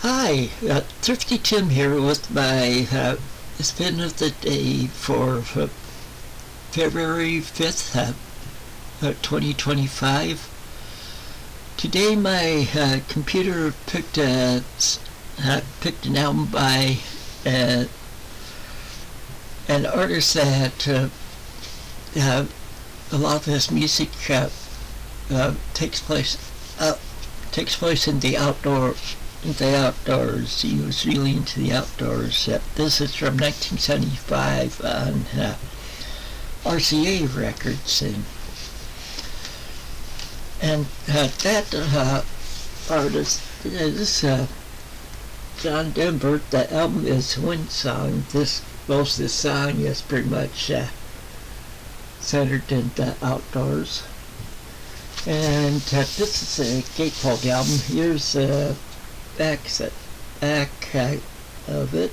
Hi, Thrifty Tim here with my spin of the day for February 5th, 2025. Today my computer picked an album by an artist that a lot of his music takes place in the outdoors. He was really into the outdoors. This is from 1975 on RCA Records, and that artist is John Denver. The album is Wind Song. Most of the song is pretty much centered in the outdoors. And this is a gatefold album. Here's back of it,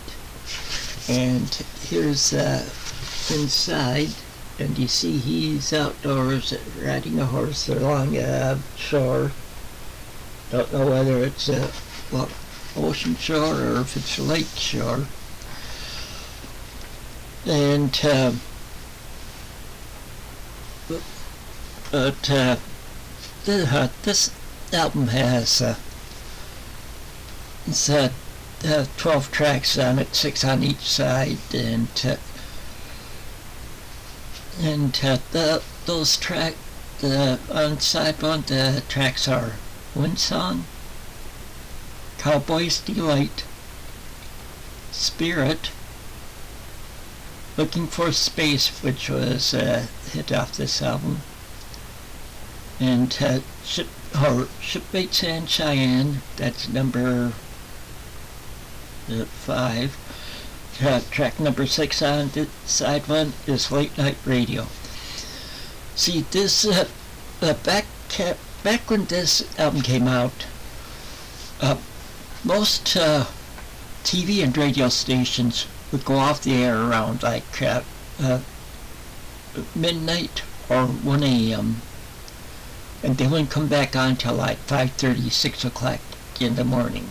and here's inside, and you see he's outdoors riding a horse along a shore. Don't know whether it's a ocean shore or if it's a lake shore. And this album has 12 tracks on it, 6 on each side, and those tracks, on side one, the tracks are Wind Song, Cowboy's Delight, Spirit, Looking for Space, which was a hit off this album, and Shipmates and Cheyenne, that's number 5. Track number 6 on the side one is Late Night Radio. See, this back when this album came out, most TV and radio stations would go off the air around like midnight or 1 a.m. and they wouldn't come back on till like 5:30, 6 o'clock in the morning.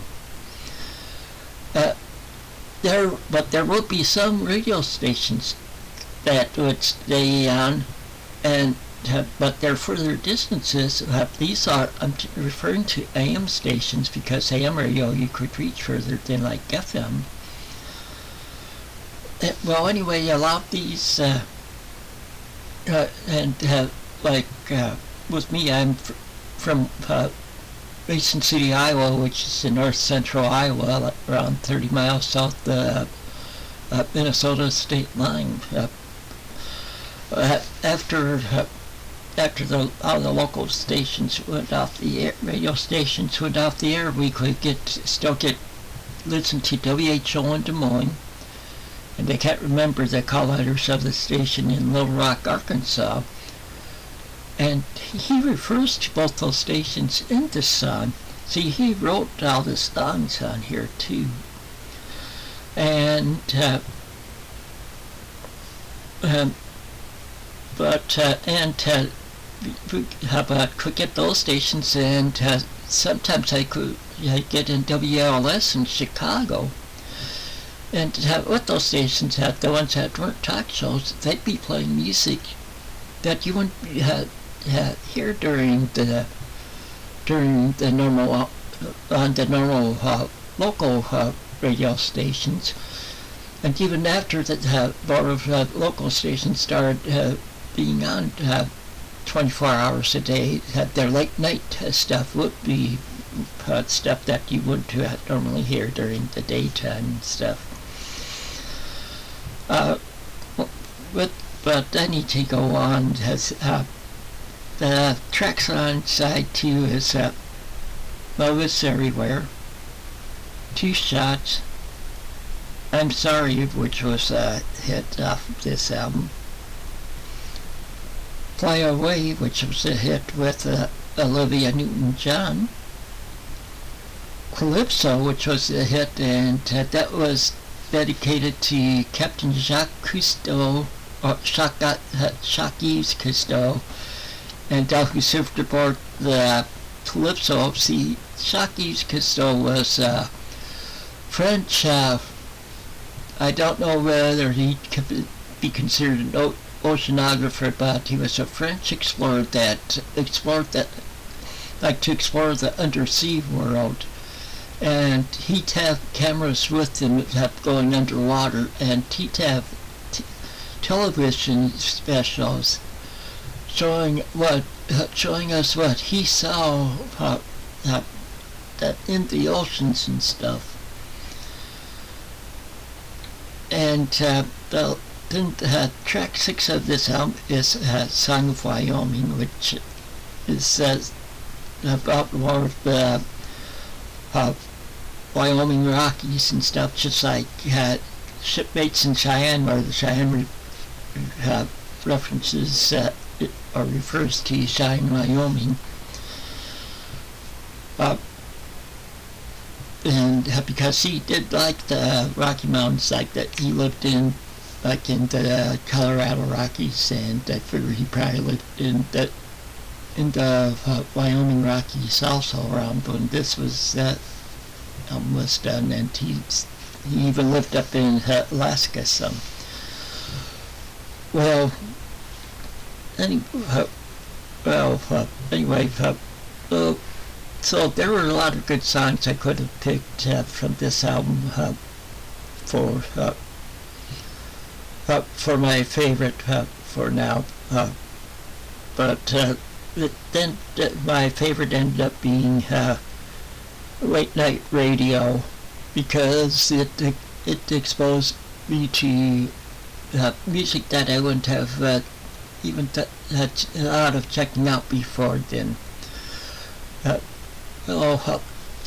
But there will be some radio stations that would stay on, but they're further distances. These are, I'm referring to AM stations, because AM radio you could reach further than like FM. Well, anyway, a lot of these, with me, I'm from Mason City, Iowa, which is in north central Iowa, around 30 miles south the Minnesota state line. After all the local stations went off the air, radio stations went off the air, we could still listen to WHO in Des Moines, and I can't remember the call letters of the station in Little Rock, Arkansas. And he refers to both those stations in this song. See, he wrote all the songs on here too. And could get those stations, and sometimes I could get in WLS in Chicago. And what those stations had, the ones that weren't talk shows, they'd be playing music that you wouldn't hear during the normal local radio stations. And even after that, more of local stations started being on 24 hours a day, their late night stuff would be stuff that you wouldn't normally hear during the daytime and stuff. But I need to go on. The tracks on side 2 is Love Is Everywhere, 2 Shots, I'm Sorry, which was a hit off of this album, Fly Away, which was a hit with Olivia Newton-John, Calypso, which was a hit, and that was dedicated to Captain Jacques Cousteau, or Jacques Cousteau, and who served aboard the Calypso. See, Jacques Cousteau was French, I don't know whether he could be considered an oceanographer, but he was a French explorer that like to explore the undersea world. And he'd have cameras with him going underwater, and he'd have television specials showing us what he saw that in the oceans and stuff. And track 6 of this album is Song of Wyoming, which is about more of the Wyoming Rockies and stuff, just like Shipmates in Cheyenne, where the Cheyenne references or refers to Cheyenne, Wyoming. And because he did like the Rocky Mountains, like that he lived in, like in the Colorado Rockies, and I figure he probably lived in the Wyoming Rockies also around when this was done, and he even lived up in Alaska some. Well, anyway, so there were a lot of good songs I could have picked from this album for my favorite for now, but then my favorite ended up being Late Night Radio, because it exposed me to music that I wouldn't have even thought of checking out before then.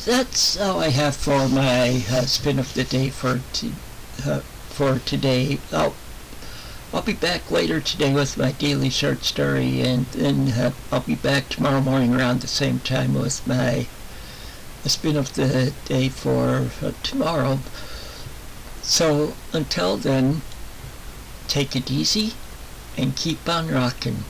That's all I have for my spin of the day for today. I'll be back later today with my daily short story, and then I'll be back tomorrow morning around the same time with my spin of the day for tomorrow. So until then, take it easy and keep on rocking.